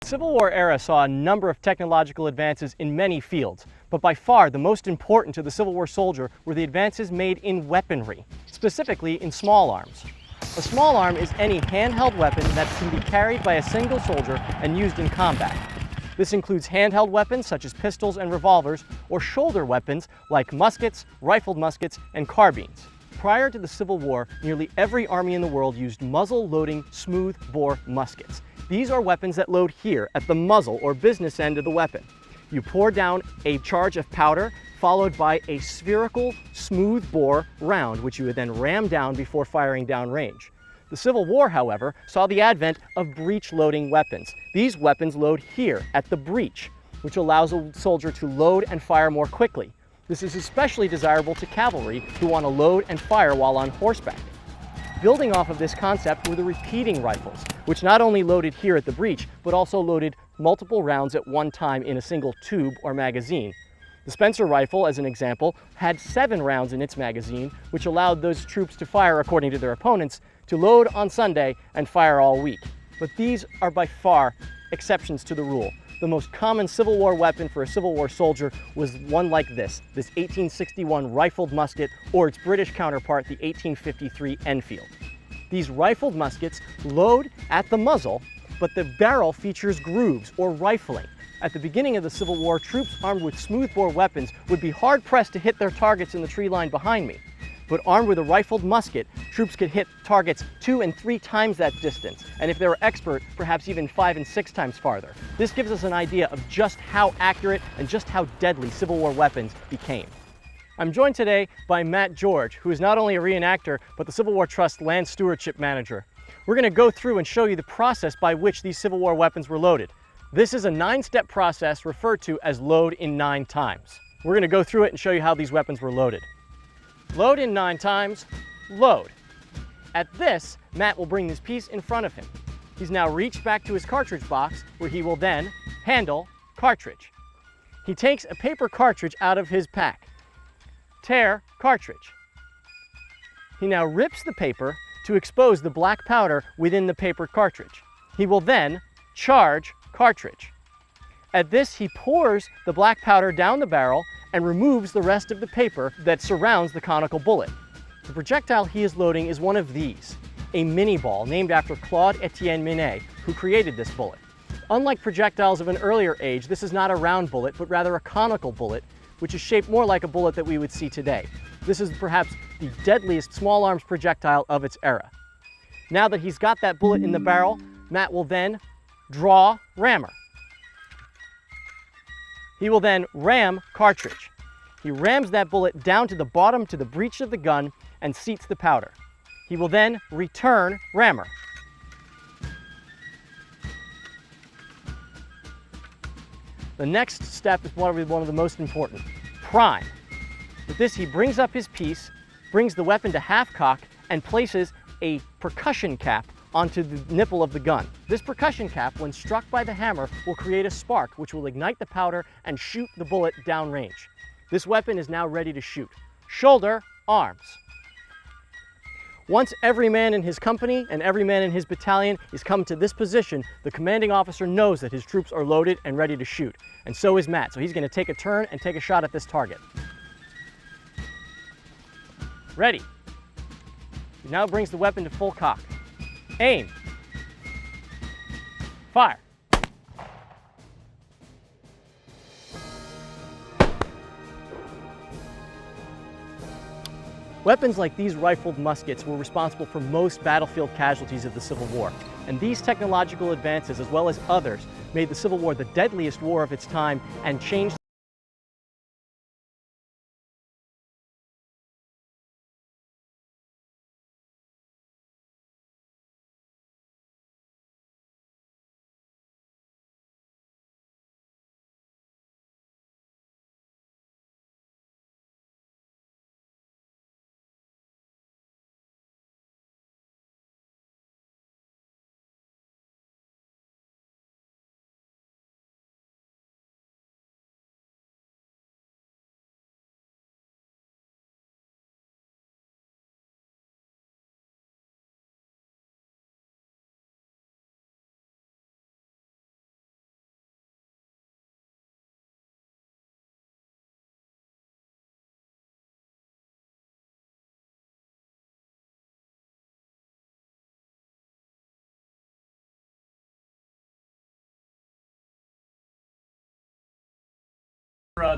The Civil War era saw a number of technological advances in many fields, but by far the most important to the Civil War soldier were the advances made in weaponry, specifically in small arms. A small arm is any handheld weapon that can be carried by a single soldier and used in combat. This includes handheld weapons such as pistols and revolvers, or shoulder weapons like muskets, rifled muskets, and carbines. Prior to the Civil War, nearly every army in the world used muzzle-loading smooth-bore muskets. These are weapons that load here at the muzzle or business end of the weapon. You pour down a charge of powder followed by a spherical smooth-bore round, which you would then ram down before firing downrange. The Civil War, however, saw the advent of breech-loading weapons. These weapons load here at the breech, which allows a soldier to load and fire more quickly. This is especially desirable to cavalry who want to load and fire while on horseback. Building off of this concept were the repeating rifles, which not only loaded here at the breech, but also loaded multiple rounds at one time in a single tube or magazine. The Spencer rifle, as an example, had 7 rounds in its magazine, which allowed those troops to fire according to their opponents, to load on Sunday and fire all week. But these are by far exceptions to the rule. The most common Civil War weapon for a Civil War soldier was one like this 1861 rifled musket, or its British counterpart, the 1853 Enfield. These rifled muskets load at the muzzle, but the barrel features grooves or rifling. At the beginning of the Civil War, troops armed with smoothbore weapons would be hard-pressed to hit their targets in the tree line behind me. But armed with a rifled musket, troops could hit targets 2 and 3 times that distance, and if they were expert, perhaps even 5 and 6 times farther. This gives us an idea of just how accurate and just how deadly Civil War weapons became. I'm joined today by Matt George, who is not only a reenactor, but the Civil War Trust Land Stewardship Manager. We're going to go through and show you the process by which these Civil War weapons were loaded. This is a 9-step process referred to as load in 9 times. We're going to go through it and show you how these weapons were loaded. Load in 9 times, load. At this, Matt will bring this piece in front of him. He's now reached back to his cartridge box, where he will then handle cartridge. He takes a paper cartridge out of his pack. Tear cartridge. He now rips the paper to expose the black powder within the paper cartridge. He will then charge cartridge. At this, he pours the black powder down the barrel and removes the rest of the paper that surrounds the conical bullet. The projectile he is loading is one of these, a mini ball named after Claude Etienne Minié, who created this bullet. Unlike projectiles of an earlier age, this is not a round bullet, but rather a conical bullet, which is shaped more like a bullet that we would see today. This is perhaps the deadliest small arms projectile of its era. Now that he's got that bullet in the barrel, Matt will then draw rammer. He will then ram cartridge. He rams that bullet down to the bottom to the breech of the gun and seats the powder. He will then return rammer. The next step is probably one of the most important, prime. With this, he brings up his piece, brings the weapon to half cock, and places a percussion cap onto the nipple of the gun. This percussion cap, when struck by the hammer, will create a spark which will ignite the powder and shoot the bullet downrange. This weapon is now ready to shoot. Shoulder, arms. Once every man in his company and every man in his battalion is come to this position, the commanding officer knows that his troops are loaded and ready to shoot. And so is Matt, so he's going to take a turn and take a shot at this target. Ready. He now brings the weapon to full cock. Aim. Fire. Weapons like these rifled muskets were responsible for most battlefield casualties of the Civil War. And these technological advances, as well as others, made the Civil War the deadliest war of its time and changed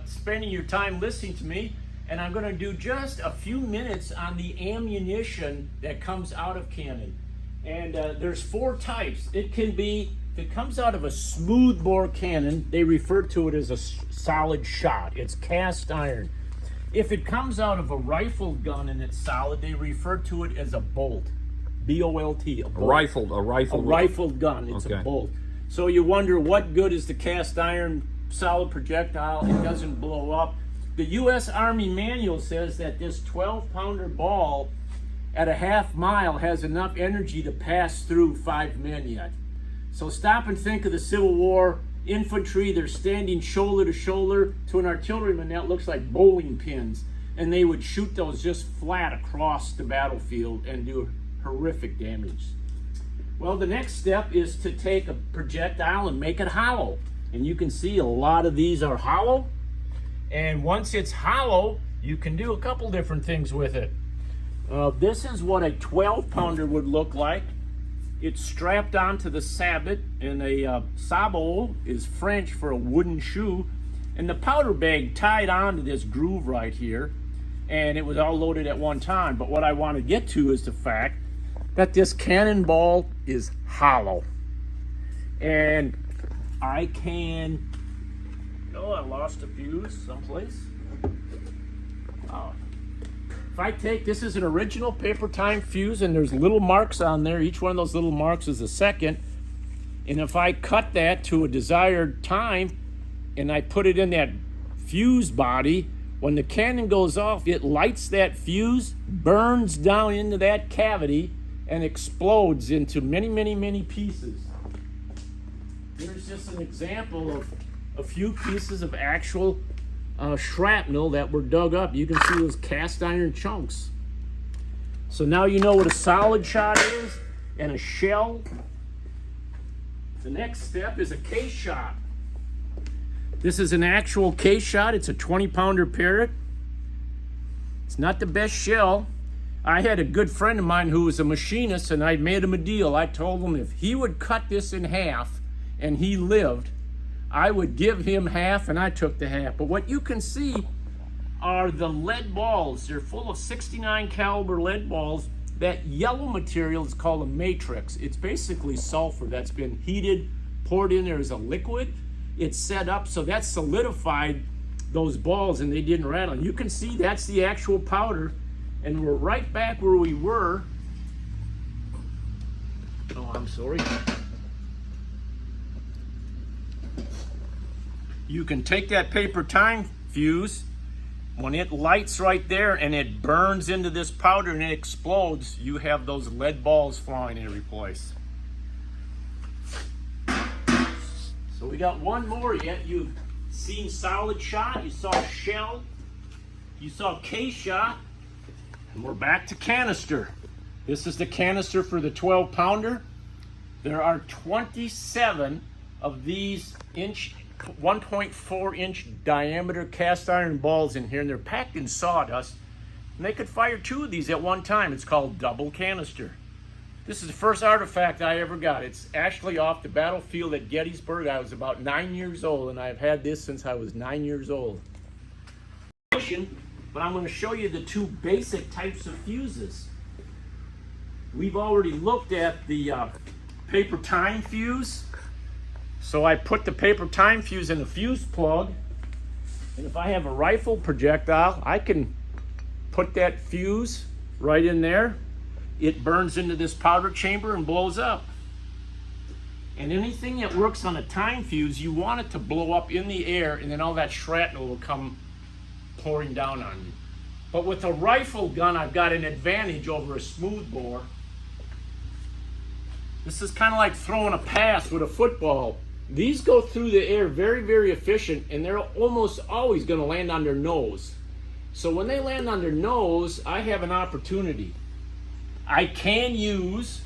Spending your time listening to me, and I'm going to do just a few minutes on the ammunition that comes out of cannon. And there's 4 types. It can be, if it comes out of a smoothbore cannon, they refer to it as a solid shot. It's cast iron. If it comes out of a rifle gun and it's solid, they refer to it as a bolt. B-O-L-T, a bolt. A rifled gun, it's a bolt. So you wonder, what good is the cast iron solid projectile? It doesn't blow up. The U.S. Army manual says that this 12-pounder ball at a half mile has enough energy to pass through 5 men yet. So stop and think of the Civil War infantry. They're standing shoulder to shoulder. To an artilleryman, that looks like bowling pins. And they would shoot those just flat across the battlefield and do horrific damage. Well, the next step is to take a projectile and make it hollow. And you can see a lot of these are hollow. And once it's hollow, you can do a couple different things with it. This is what a 12-pounder would look like. It's strapped onto the sabot, and a sabot is French for a wooden shoe. And the powder bag tied onto this groove right here, and it was all loaded at one time. But what I want to get to is the fact that this cannonball is hollow. And I can, oh, I lost a fuse someplace. Oh. If I take, this is an original paper time fuse, and there's little marks on there. Each one of those little marks is a second. And if I cut that to a desired time and I put it in that fuse body, when the cannon goes off, it lights that fuse, burns down into that cavity, and explodes into many, many, many pieces. Here's just an example of a few pieces of actual shrapnel that were dug up. You can see those cast iron chunks. So now you know what a solid shot is and a shell. The next step is a case shot. This is an actual case shot. It's a 20-pounder Parrott. It's not the best shell. I had a good friend of mine who was a machinist, and I made him a deal. I told him if he would cut this in half and he lived, I would give him half, and I took the half. But what you can see are the lead balls. They're full of 69 caliber lead balls. That yellow material is called a matrix. It's basically sulfur that's been heated, poured in there as a liquid. It's set up so that solidified those balls and they didn't rattle. And you can see that's the actual powder. And we're right back where we were. Oh, I'm sorry. You can take that paper time fuse, when it lights right there and it burns into this powder and it explodes, you have those lead balls flying every place. So we got one more yet. You've seen solid shot, you saw shell, you saw case shot. And we're back to canister. This is the canister for the 12-pounder. There are 27 of these 1.4 inch diameter cast iron balls in here, and they're packed in sawdust. And they could fire 2 of these at one time. It's called double canister. This is the first artifact I ever got. It's actually off the battlefield at Gettysburg. I was about 9 years old, and I've had this since I was 9 years old. But I'm going to show you the 2 basic types of fuses. We've already looked at the paper time fuse. So I put the paper time fuse in the fuse plug. And if I have a rifle projectile, I can put that fuse right in there. It burns into this powder chamber and blows up. And anything that works on a time fuse, you want it to blow up in the air, and then all that shrapnel will come pouring down on you. But with a rifle gun, I've got an advantage over a smoothbore. This is kind of like throwing a pass with a football. These go through the air very, very efficient, and they're almost always going to land on their nose. So when they land on their nose, I have an opportunity. I can use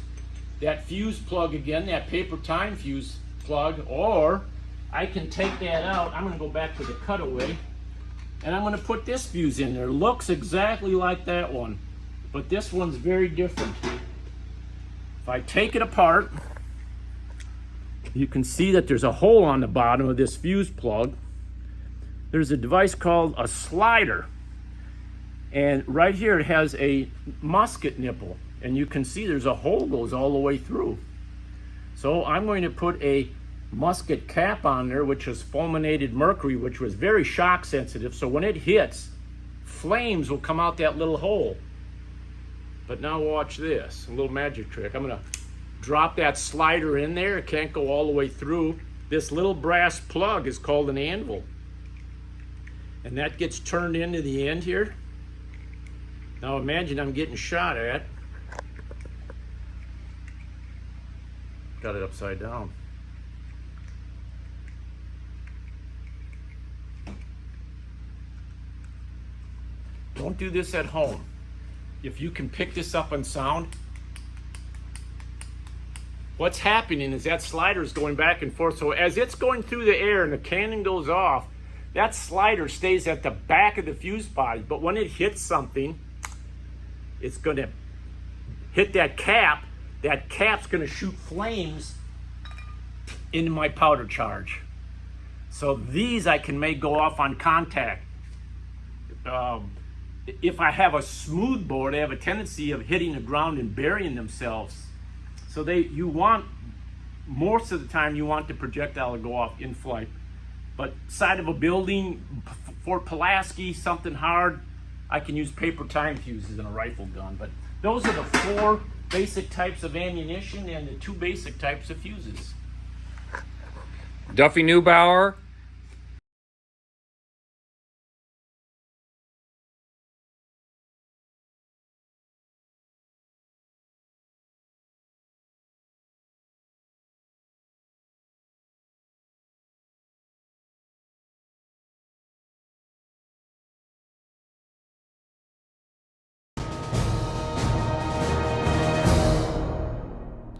that fuse plug again, that paper time fuse plug, or I can take that out. I'm going to go back to the cutaway, and I'm going to put this fuse in there. Looks exactly like that one, but this one's very different. If I take it apart, you can see that there's a hole on the bottom of this fuse plug. there's a device called a slider. And right here it has a musket nipple. And you can see there's a hole goes all the way through. So I'm going to put a musket cap on there, which is fulminated mercury, which was very shock sensitive. So when it hits, flames will come out that little hole. But now watch this, a little magic trick. I'm gonna drop that slider in there. It can't go all the way through. This little brass plug is called an anvil. And that gets turned into the end here. Now imagine I'm getting shot at. Got it upside down. Don't do this at home. If you can pick this up on sound, what's happening is that slider is going back and forth. So as it's going through the air and the cannon goes off, that slider stays at the back of the fuse body. But when it hits something, it's going to hit that cap. That cap's going to shoot flames into my powder charge. So these I can make go off on contact. If I have a smooth bore, they have a tendency of hitting the ground and burying themselves. So you want, most of the time you want the projectile to go off in flight. But side of a building, Fort Pulaski, something hard, I can use paper time fuses in a rifle gun. But those are the 4 basic types of ammunition and the 2 basic types of fuses. Duffy Neubauer.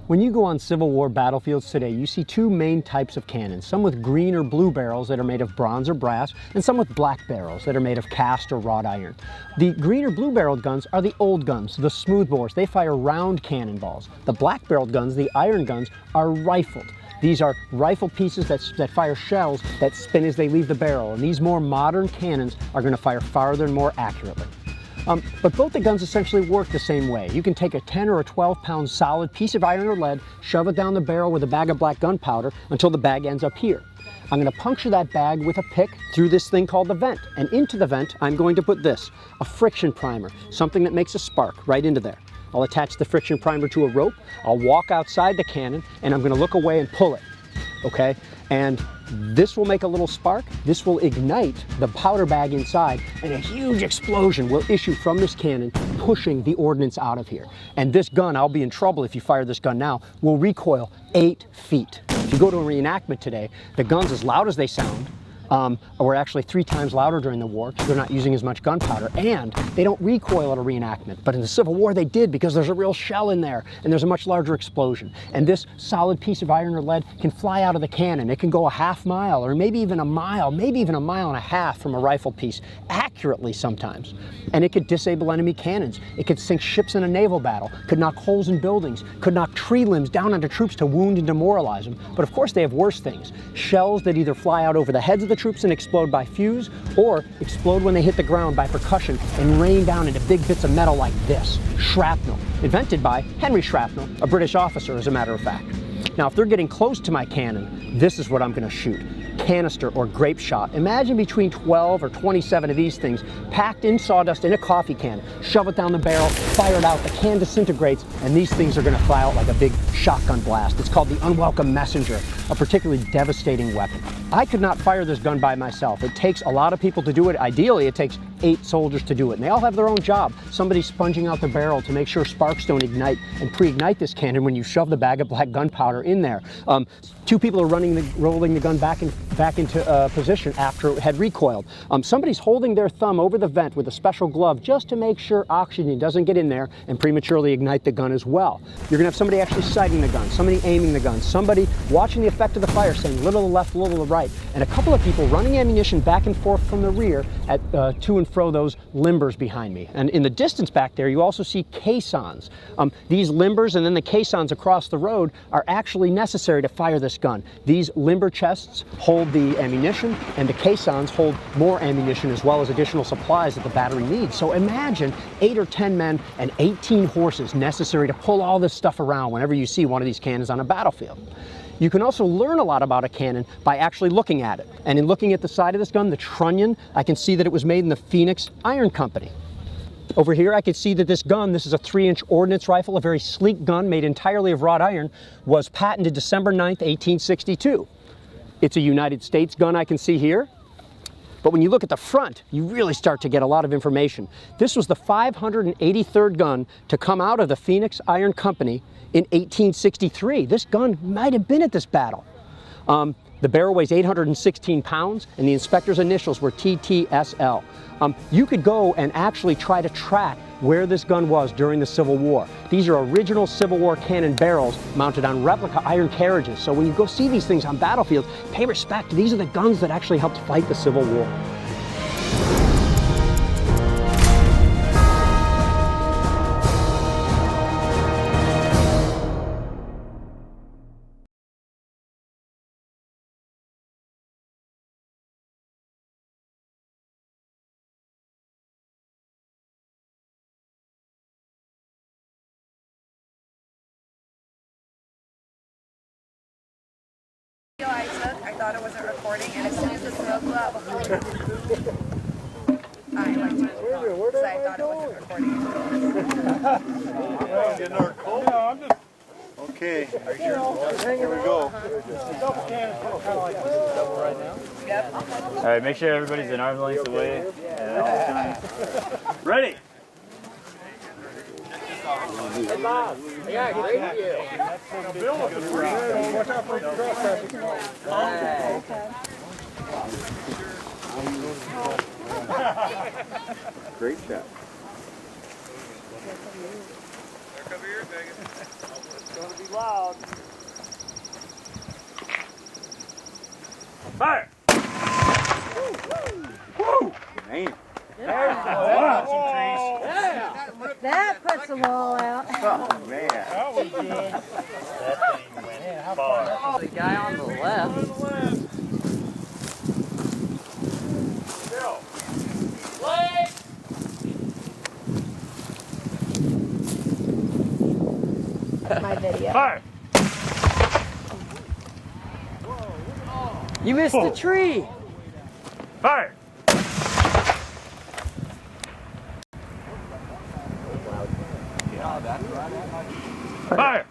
When you go on Civil War battlefields today, you see 2 main types of cannons, some with green or blue barrels that are made of bronze or brass, and some with black barrels that are made of cast or wrought iron. The green or blue barreled guns are the old guns, the smoothbores. They fire round cannonballs. The black barreled guns, the iron guns, are rifled. These are rifle pieces that fire shells that spin as they leave the barrel, and these more modern cannons are going to fire farther and more accurately. But both the guns essentially work the same way. You can take a 10 or a 12-pound solid piece of iron or lead, shove it down the barrel with a bag of black gunpowder until the bag ends up here. I'm going to puncture that bag with a pick through this thing called the vent. And into the vent, I'm going to put this, a friction primer, something that makes a spark right into there. I'll attach the friction primer to a rope, I'll walk outside the cannon, and I'm going to look away and pull it. Okay? And this will make a little spark, this will ignite the powder bag inside, and a huge explosion will issue from this cannon, pushing the ordnance out of here. And this gun, I'll be in trouble if you fire this gun now, will recoil 8 feet. If you go to a reenactment today, the guns, as loud as they sound, were actually 3 times louder during the war because they're not using as much gunpowder, and they don't recoil at a reenactment. But in the Civil War they did, because there's a real shell in there and there's a much larger explosion. And this solid piece of iron or lead can fly out of the cannon. It can go a half mile or maybe even a mile, maybe even a mile and a half from a rifle piece, accurately sometimes. And it could disable enemy cannons. It could sink ships in a naval battle, could knock holes in buildings, could knock tree limbs down onto troops to wound and demoralize them. But of course they have worse things. Shells that either fly out over the heads of the troops and explode by fuse, or explode when they hit the ground by percussion and rain down into big bits of metal like this, shrapnel, invented by Henry Shrapnel, a British officer, as a matter of fact. Now, if they're getting close to my cannon, this is what I'm going to shoot. Canister or grape shot. Imagine between 12 or 27 of these things packed in sawdust in a coffee can. Shove it down the barrel, fire it out, the can disintegrates, and these things are going to fly out like a big shotgun blast. It's called the unwelcome messenger, a particularly devastating weapon. I could not fire this gun by myself. It takes a lot of people to do it. Ideally, it takes 8 soldiers to do it, and they all have their own job. Somebody sponging out the barrel to make sure sparks don't ignite and pre-ignite this cannon when you shove the bag of black gunpowder in there. 2 people are rolling the gun back into position after it had recoiled. Somebody's holding their thumb over the vent with a special glove just to make sure oxygen doesn't get in there and prematurely ignite the gun as well. You're going to have somebody actually sighting the gun, somebody aiming the gun, somebody watching the effect of the fire, saying little to the left, little to the right, and a couple of people running ammunition back and forth from the rear at to and fro those limbers behind me. And in the distance back there, you also see caissons. These limbers and then the caissons across the road are actually necessary to fire this gun. These limber chests hold hold the ammunition, and the caissons hold more ammunition as well as additional supplies that the battery needs. So imagine 8 or 10 men and 18 horses necessary to pull all this stuff around whenever you see one of these cannons on a battlefield. You can also learn a lot about a cannon by actually looking at it. And in looking at the side of this gun, the trunnion, I can see that it was made in the Phoenix Iron Company. Over here, I can see that this gun, this is a 3-inch ordnance rifle, a very sleek gun made entirely of wrought iron, was patented December 9th, 1862. It's a United States gun I can see here. But when you look at the front, you really start to get a lot of information. This was the 583rd gun to come out of the Phoenix Iron Company in 1863. This gun might have been at this battle. The barrel weighs 816 pounds, and the inspector's initials were TTSL. You could go and actually try to track where this gun was during the Civil War. These are original Civil War cannon barrels mounted on replica iron carriages. So when you go see these things on battlefields, pay respect. These are the guns that actually helped fight the Civil War. I took, I thought it wasn't recording, and as soon as the smoke blew out before I liked it, so I thought it wasn't recording. Okay, here we go. Yep. All right, make sure everybody's an arm's length away. Ready? Great shot. Fire! Man. That puts them all out. Oh, man. The guy on the left. My video. Fire! You missed the tree. Fire! Fire!